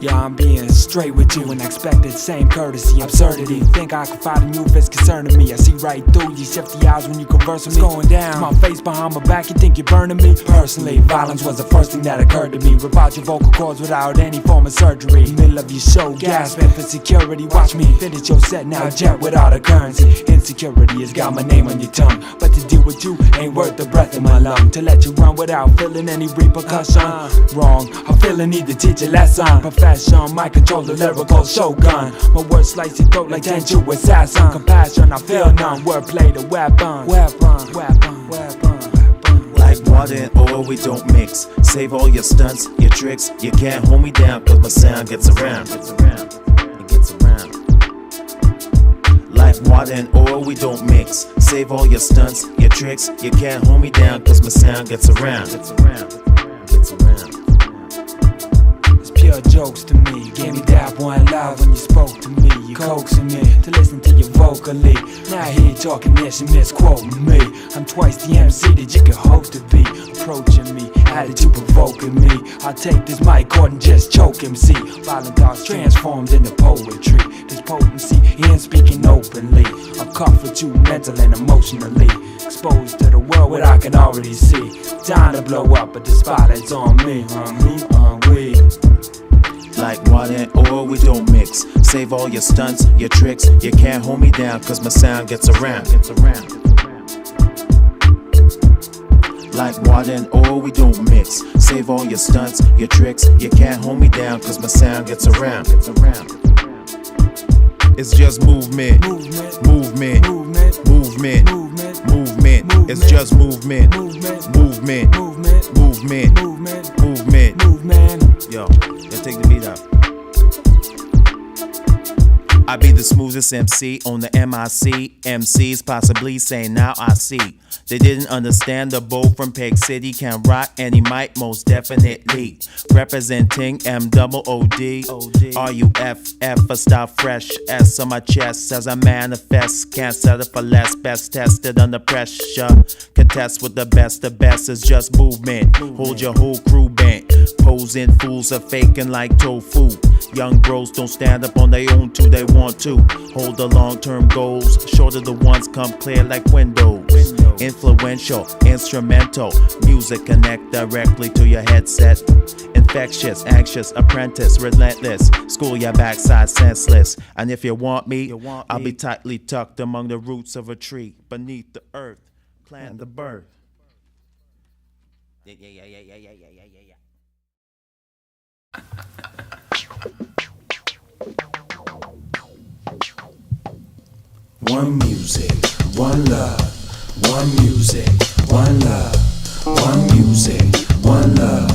Yeah, I'm being straight with you and expected same courtesy, absurdity. Think I can find a new if it's concerning me. I see right through you, shift the eyes when you converse with me. Going down, my face behind my back, you think you're burning me? Personally, violence was the first thing that occurred to me. Rip out your vocal cords without any form of surgery. Middle of your show, gasping for security. Watch me finish your set now, jet without a currency. Insecurity has got my name on your tongue, but to deal with you ain't worth the breath in my lung. To let you run without feeling any repercussion, wrong. I feel the need to teach a lesson. Profession, might control the lyrical shogun. My words slice your throat like Tenchu assassin. Compassion, I feel none. Wordplay the weapon. Like water and oil, we don't mix. Save all your stunts, your tricks. You can't hold me down, cause my sound gets around. It gets around. Like water and oil, we don't mix. Save all your stunts, your tricks. You can't hold me down, cause my sound gets around. Gets around. Pure jokes to me. Gave me that one loud when you spoke to me. You coaxing me to listen to you vocally. Now here talking this and misquoting me. I'm twice the MC that you could hope to be. Approaching me, attitude provoking me. I'll take this mic cord and just choke MC. Violent thoughts transformed into poetry. This potency, he ain't speaking openly. I'm comfort you mental and emotionally. Exposed to the world what I can already see. Time to blow up, but the spotlight's on me. On we. Like water and oil, we don't mix. Save all your stunts, your tricks. You can't hold me down, cause my sound gets around. Like water and oil, we don't mix. Save all your stunts, your tricks. You can't hold me down, cause my sound gets around. It's just movement. Movement. It's just movement. Yo, take the beat out. I be the smoothest MC on the MIC. MCs possibly say now I see. They didn't understand the bow from Peg City can rock any mic most definitely. Representing MOOD, RUFF for style fresh. S on my chest as I manifest. Can't settle for less, best tested under pressure. Contest with the best is just movement. Hold your whole crew bent. Posing fools are faking like tofu. Young bros don't stand up on their own till they want to. Hold the long-term goals, shorter the ones come clear like windows. Influential, instrumental, music connect directly to your headset. Infectious, anxious, apprentice, relentless. School your backside senseless. And if you want me, I'll be tightly tucked among the roots of a tree beneath the earth. Plant the birth. Yeah. One music, one love. One music, one love. One music, one love.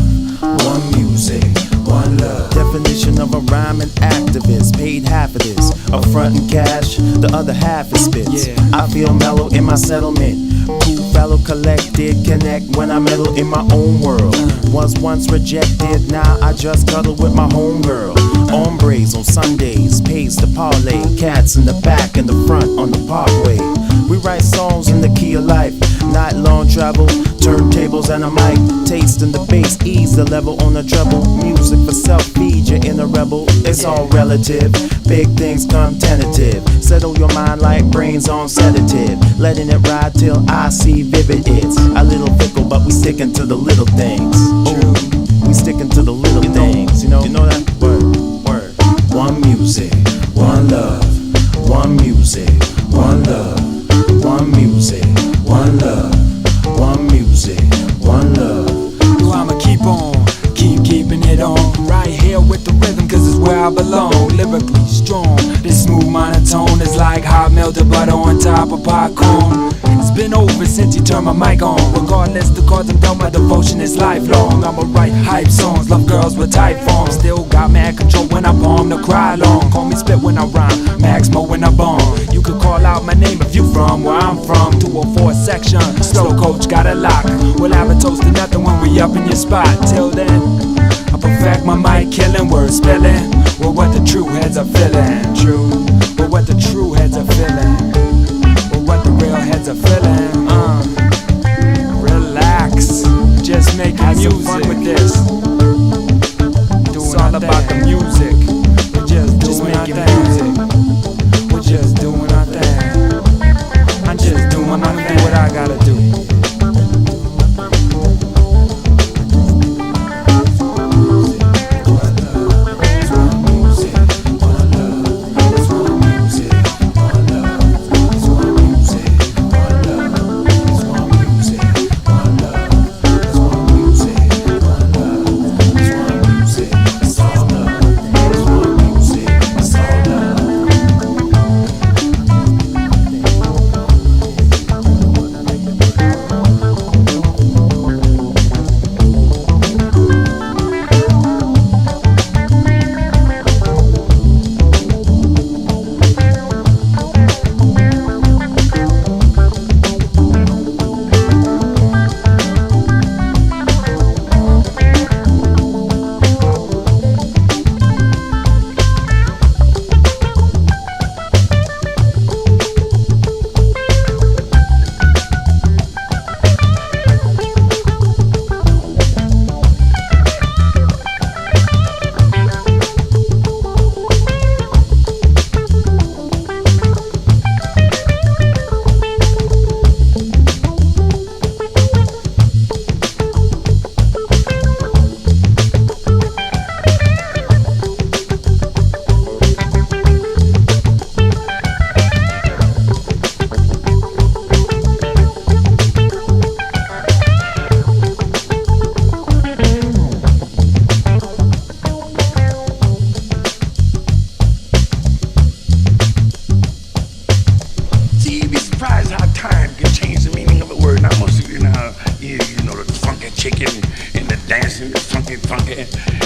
One music, one love. Definition of a rhyming activist. Paid half of this, upfront in cash, the other half is spits. I feel mellow in my settlement. Cool fellow collected, connect when I meddle in my own world. Was once rejected, now I just cuddle with my homegirl. Hombres on Sundays, pays to parlay. Cats in the back and the front on the parkway. We write songs in the key of life. Night long travel, turntables and a mic. Taste in the bass, ease the level on the treble. Music for self, feed your inner rebel. It's all relative, big things come tentative. Settle your mind like brains on sedative. Letting it ride till I see vivid it's a little fickle, but we sticking to the little things. Ooh, we sticking to the little things, you know that? Word. One music, one love. One music, one love. One music, one love. One music, one love. Yo, I'ma keeping it on. Right here with the rhythm, cause it's where I belong. Lyrically strong, this smooth monotone is like hot melted butter on top of popcorn. It's been over since you turned my mic on. Regardless the cause I'm done, my devotion is lifelong. I'ma write hype songs, love girls with tight forms. Still got mad control when I bomb, to cry long. Call me spit when I rhyme, Max Mo when I bomb. You could call out my name if you from where I'm from. 204 section, slow coach got a lock. We'll have a toast to nothing when we up in your spot. Till then, I perfect my mic killing, word spelling. Well, what the true heads are feeling. True, but what the true heads are feeling. Well, what the real heads are feeling. Relax, just making music. Fun with this. It's all about the music. We're just making music. We're just doing our thing. I'm just doing my thing. What I gotta do.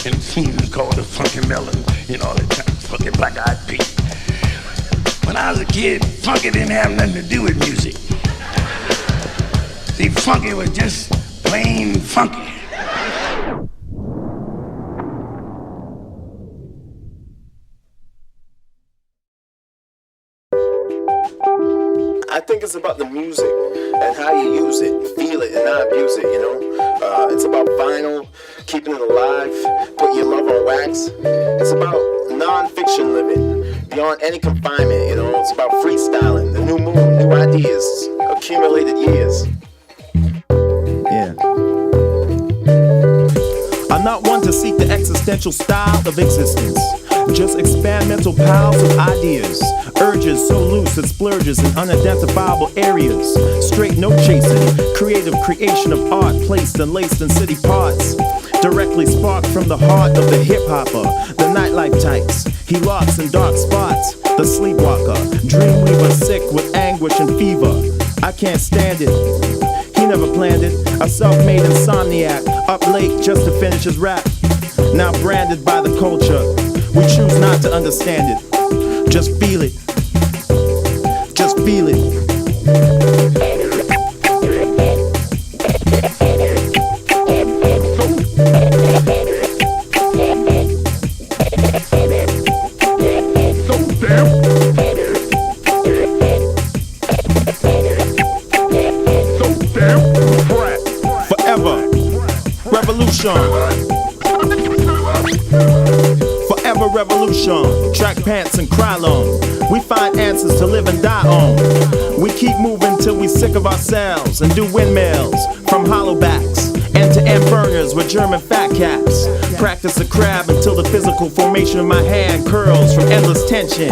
and tunes called the Funky Melon, you know, the fucking Black Eyed Peas. When I was a kid, funky didn't have nothing to do with music. See, funky was just plain funky. I think it's about the music and how you use it, feel it and not abuse it, you know? It's about vinyl, keeping it alive, put your love on wax. It's about non-fiction living, beyond any confinement, you know. It's about freestyling, the new moon, new ideas, accumulated years. Yeah. I'm not one to seek the existential style of existence. Just experimental piles of ideas, urges so loose it splurges in unidentifiable areas. Straight note chasing, creative creation of art placed and laced in city parts. Directly sparked from the heart of the hip-hopper, the nightlife types. He locks in dark spots, the sleepwalker, dreamweaver sick with anguish and fever. I can't stand it. He never planned it. A self-made insomniac, up late just to finish his rap. Now branded by the culture, we choose not to understand it. Just feel it. Just feel it. Forever revolution, track pants and Krylon. We find answers to live and die on. We keep moving till we sick of ourselves and do windmills from hollowbacks, end-to-end burners with German fat caps. Practice a crab until the physical formation of my hand curls from endless tension.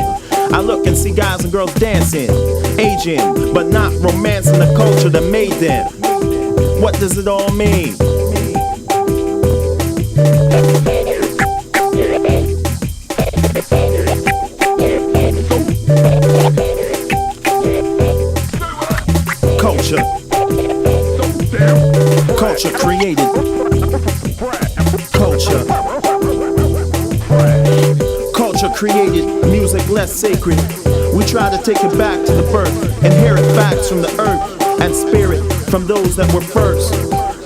I look and see guys and girls dancing, aging, but not romancing the culture that made them. What does it all mean? Culture created. Culture created. Music less sacred. We try to take it back to the birth. Inherit facts from the earth and spirit from those that were first.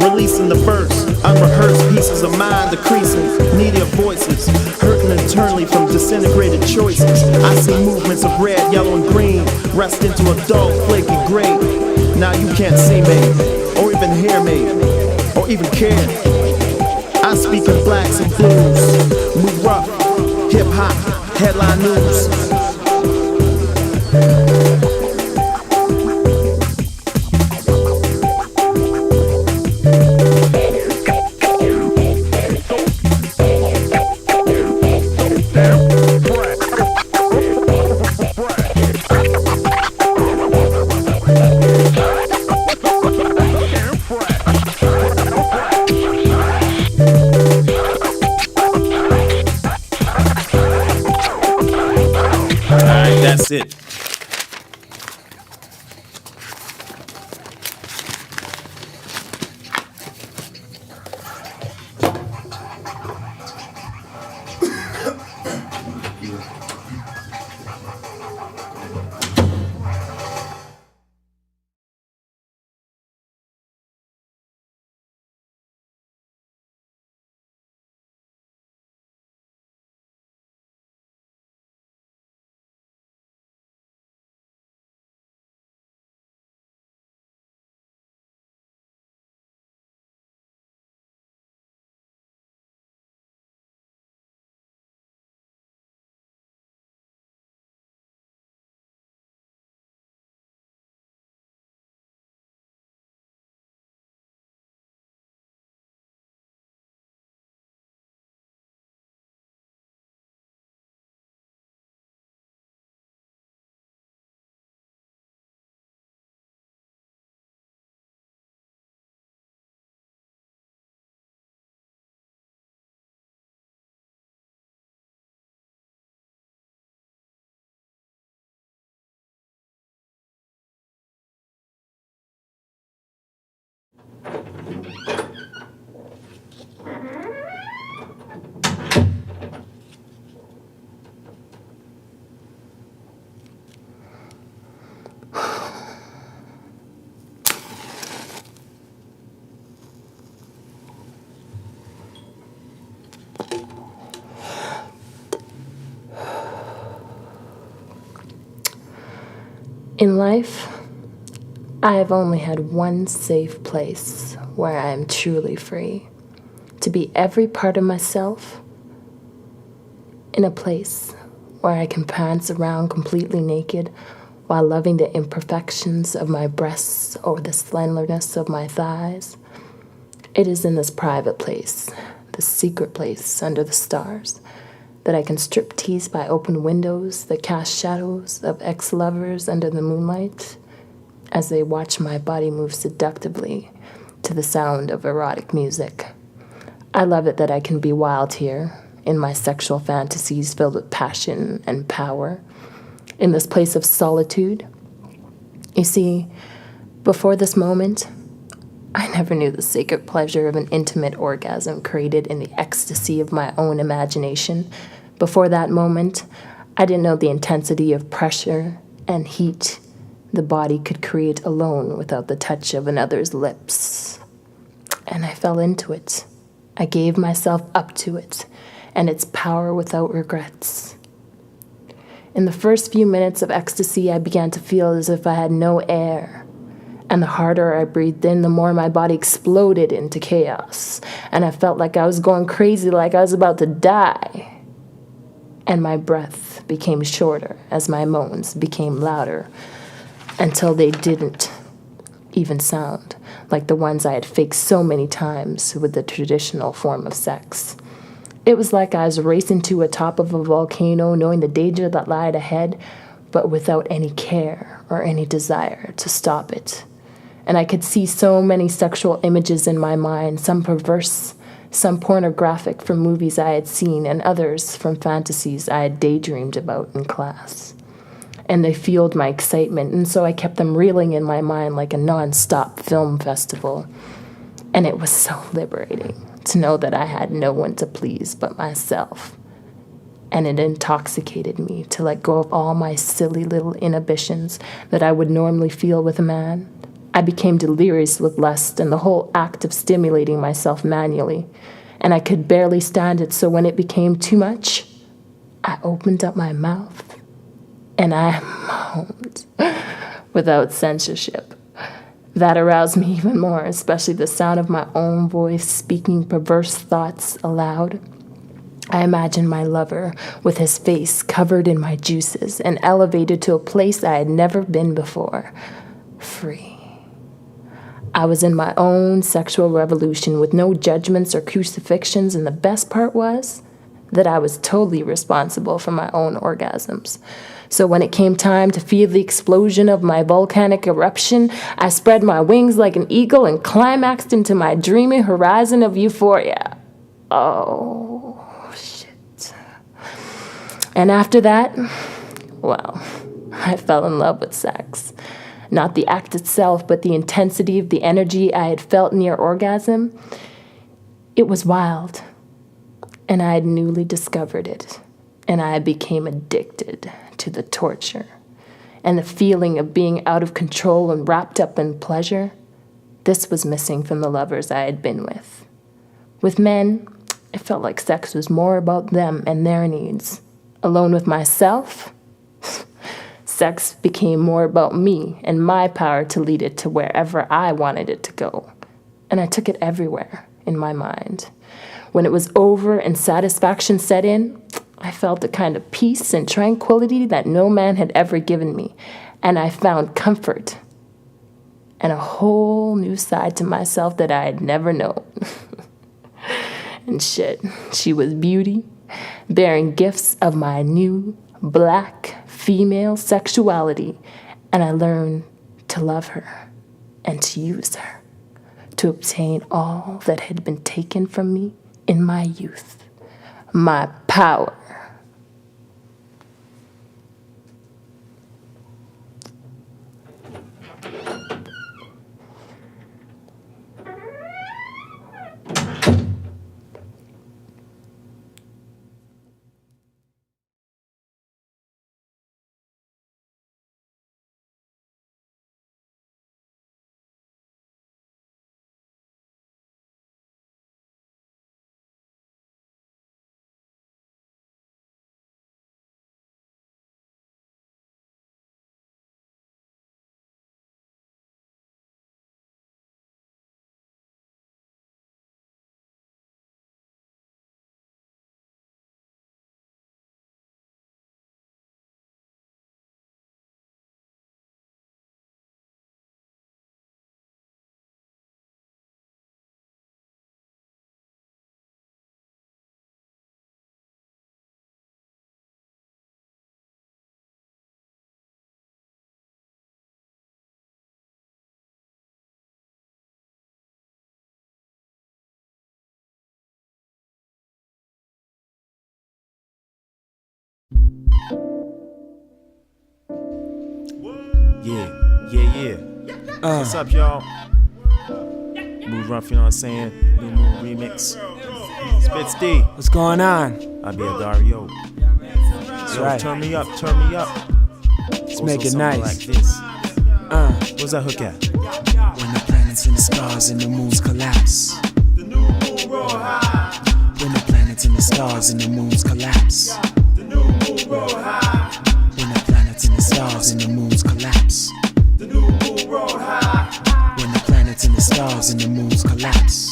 Releasing the burst. Unrehearsed pieces of mind decreasing. Needy of voices. Hurting internally from disintegrated choices. I see movements of red, yellow, and green rest into a dull, flaky gray. Now you can't see me, or even hear me, or even care. I speak in blacks and blues, move rough, hip-hop, headline news. That's it. In life, I have only had one safe place where I am truly free, to be every part of myself in a place where I can prance around completely naked while loving the imperfections of my breasts or the slenderness of my thighs. It is in this private place, this secret place under the stars, that I can strip tease by open windows that cast shadows of ex-lovers under the moonlight as they watch my body move seductively to the sound of erotic music. I love it that I can be wild here, in my sexual fantasies filled with passion and power, in this place of solitude. You see, before this moment, I never knew the sacred pleasure of an intimate orgasm created in the ecstasy of my own imagination. Before that moment, I didn't know the intensity of pressure and heat the body could create alone without the touch of another's lips. And I fell into it. I gave myself up to it and its power without regrets. In the first few minutes of ecstasy, I began to feel as if I had no air. And the harder I breathed in, the more my body exploded into chaos. And I felt like I was going crazy, like I was about to die. And my breath became shorter as my moans became louder until they didn't even sound like the ones I had faked so many times with the traditional form of sex. It was like I was racing to the top of a volcano, knowing the danger that lied ahead, but without any care or any desire to stop it. And I could see so many sexual images in my mind, some perverse, some pornographic from movies I had seen, and others from fantasies I had daydreamed about in class. And they fueled my excitement, and so I kept them reeling in my mind like a non-stop film festival. And it was so liberating to know that I had no one to please but myself. And it intoxicated me to let go of all my silly little inhibitions that I would normally feel with a man. I became delirious with lust and the whole act of stimulating myself manually, and I could barely stand it, so when it became too much, I opened up my mouth and I moaned without censorship. That aroused me even more, especially the sound of my own voice speaking perverse thoughts aloud. I imagined my lover with his face covered in my juices and elevated to a place I had never been before, free. I was in my own sexual revolution with no judgments or crucifixions, and the best part was that I was totally responsible for my own orgasms. So when it came time to feel the explosion of my volcanic eruption, I spread my wings like an eagle and climaxed into my dreamy horizon of euphoria. Oh, shit. And after that, well, I fell in love with sex. Not the act itself, but the intensity of the energy I had felt near orgasm. It was wild, and I had newly discovered it, and I became addicted to the torture and the feeling of being out of control and wrapped up in pleasure. This was missing from the lovers I had been with. With men, it felt like sex was more about them and their needs. Alone with myself, sex became more about me and my power to lead it to wherever I wanted it to go. And I took it everywhere in my mind. When it was over and satisfaction set in, I felt a kind of peace and tranquility that no man had ever given me. And I found comfort and a whole new side to myself that I had never known. And shit, she was beauty, bearing gifts of my new black female sexuality. And I learned to love her and to use her to obtain all that had been taken from me in my youth, my power. Yeah. What's up, y'all? Move Ruff, you know what I'm saying? New Moon remix. Spit Steve. What's going on? I be a Dario. That's So right. turn me up. Let's make it nice. Like this. Where's that hook at? When the planets and the stars and the moons collapse. When the planets and the stars and the moons collapse. When the planets and the stars and the moons collapse. When the planets and the stars and the moons collapse.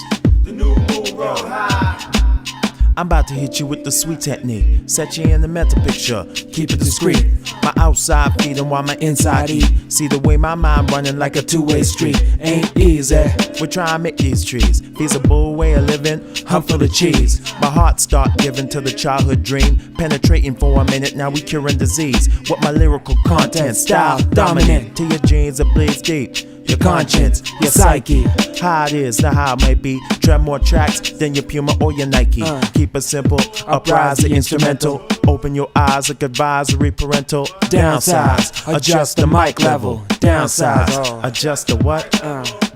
I'm about to hit you with the sweet technique. Set you in the mental picture, keep it discreet. My outside feeding while my inside eat. See the way my mind running like a two-way street. Ain't easy. We're trying to make these trees feasible way of living. I'm full of cheese. My heart start giving to the childhood dream. Penetrating for a minute, now we curing disease. With my lyrical content, style dominant. To your genes it bleeds deep. Your conscience, your psyche. How it is, not how it may be. Tread more tracks than your Puma or your Nike. Keep it simple, uprise the instrumental. Open your eyes like advisory parental. Downsize, adjust the mic level. Downsize, adjust the what?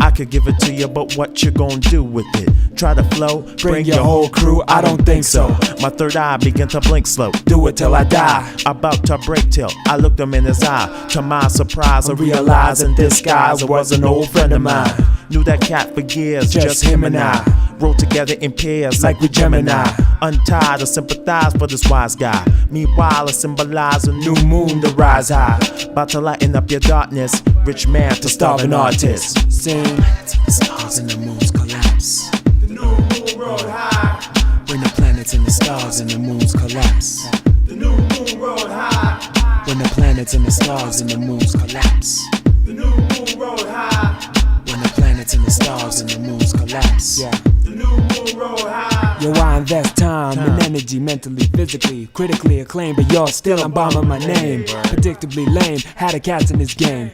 I could give it to you, but what you gonna do with it? Try to flow, bring your whole crew, I don't think so. My third eye begin to blink slow. Do it till I die. About to break till I looked him in his eye. To my surprise, I realized in disguise it was an old friend of mine. Knew that cat for years, just him and I. Rode together in pairs like we Gemini. Untied, I sympathize for this wise guy. Meanwhile, I symbolize a new moon to rise high. About to lighten up your darkness. Rich man to starving artist. Sing. The stars and the moons collapse. The new moon road high. When the planets and the stars and the moons collapse. The new moon road high. When the planets and the stars and the moons collapse. The new moon road high. When the planets and the stars and the moons collapse. The new moon road high. Yo, I invest time and energy, mentally, physically, critically acclaimed, but y'all still embalming my name. Predictably lame, had a cats in this game.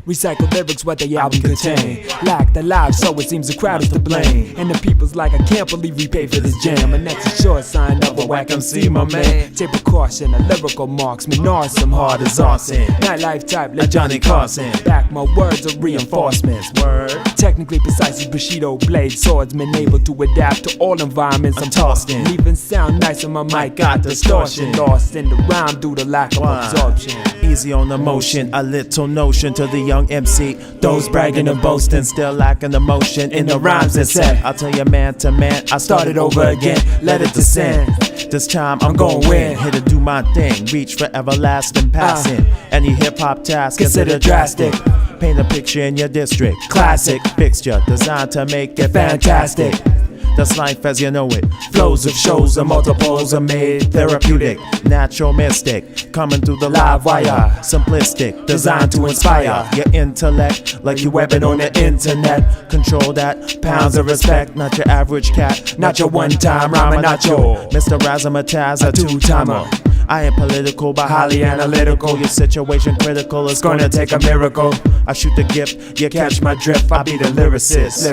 Recycle lyrics what the album contain. Lack the live, so it seems the crowd is to blame. And the people's like, I can't believe we pay for this jam. And that's a short sign of a whack MC, my man. Take precaution, a lyrical marksman, awesome, hard as arson. Nightlife type like Johnny Carson. Back my words are reinforcements. Word. Technically precise as Bushido blade swordsman, able to adapt to all environments I'm tossed in. Even sound nice on my mic, got distortion. Lost in the rhyme due to lack of absorption. Easy on the motion, a little notion to the young MC. Those bragging and boasting, still lacking emotion in the rhymes that said. I'll tell you man to man, I started over again, let it descend. This time I'm gon' win, here to do my thing, reach for everlasting passing. Any hip hop task consider drastic. Paint a picture in your district, classic fixture designed to make it fantastic. That's life as you know it. Flows of shows and multiples are made therapeutic, natural mystic, coming through the live wire. Simplistic, designed to inspire your intellect like you webbing on the internet. Control that, pounds of respect. Not your average cat, not your one-time rhymer, not your Mr. Razzmatazz, a two-timer. I ain't political, but highly analytical. Your situation critical, it's gonna take a miracle. I shoot the gift, you catch my drift. I be the lyricist.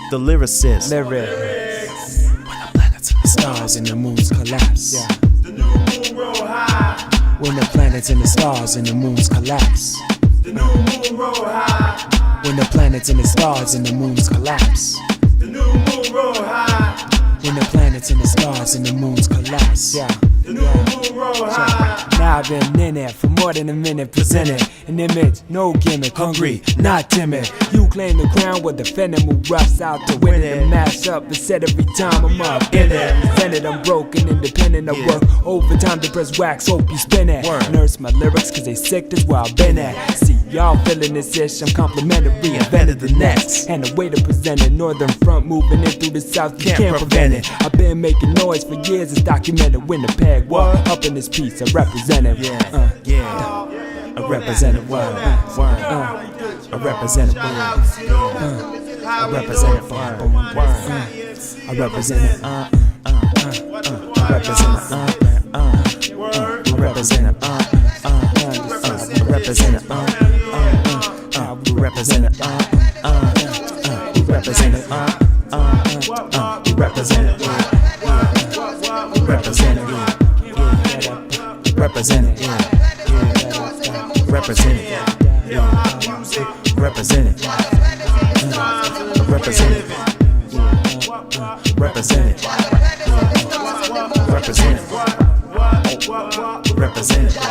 The lyricist. Lyrics. When the planets and the stars and the moons collapse. The new moon road high. When the planets and the stars and the moons collapse. The new moon road high. When the planets and the stars and the moons collapse. The new moon road high. When the planets and the stars and the moons collapse. The new moon road high. Now I've been in it for more than a minute, presenting an image, no gimmick, hungry, not timid. You claim the crown, we're defending, move roughs out to win it. And mash up, it's said every time I'm up in it. Presented, I'm broken, independent, I work overtime to press wax, hope you spin it. Nurse my lyrics, cause they sick, that's where I've been at. See, y'all feeling this ish, I'm complimentary, invented the next. And the way to present it, northern front moving in through the south, you can't prevent it. I've been making noise for years, it's documented when the peg walk up in this piece, I represent it. I represent it, word. I represent it, word. I represent it, word. I represent it, I represent it, I represent it, I represent it, represent it, represent it, represent it, represent it, represent it, represent it, Represent it. Represent it. Represent it. Represent it. Represent it. Represent it. Represent it.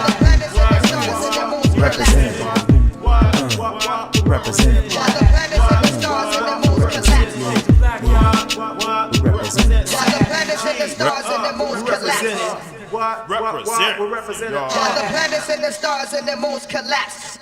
Represent it. Represent. The planets and the stars and the moons collapse.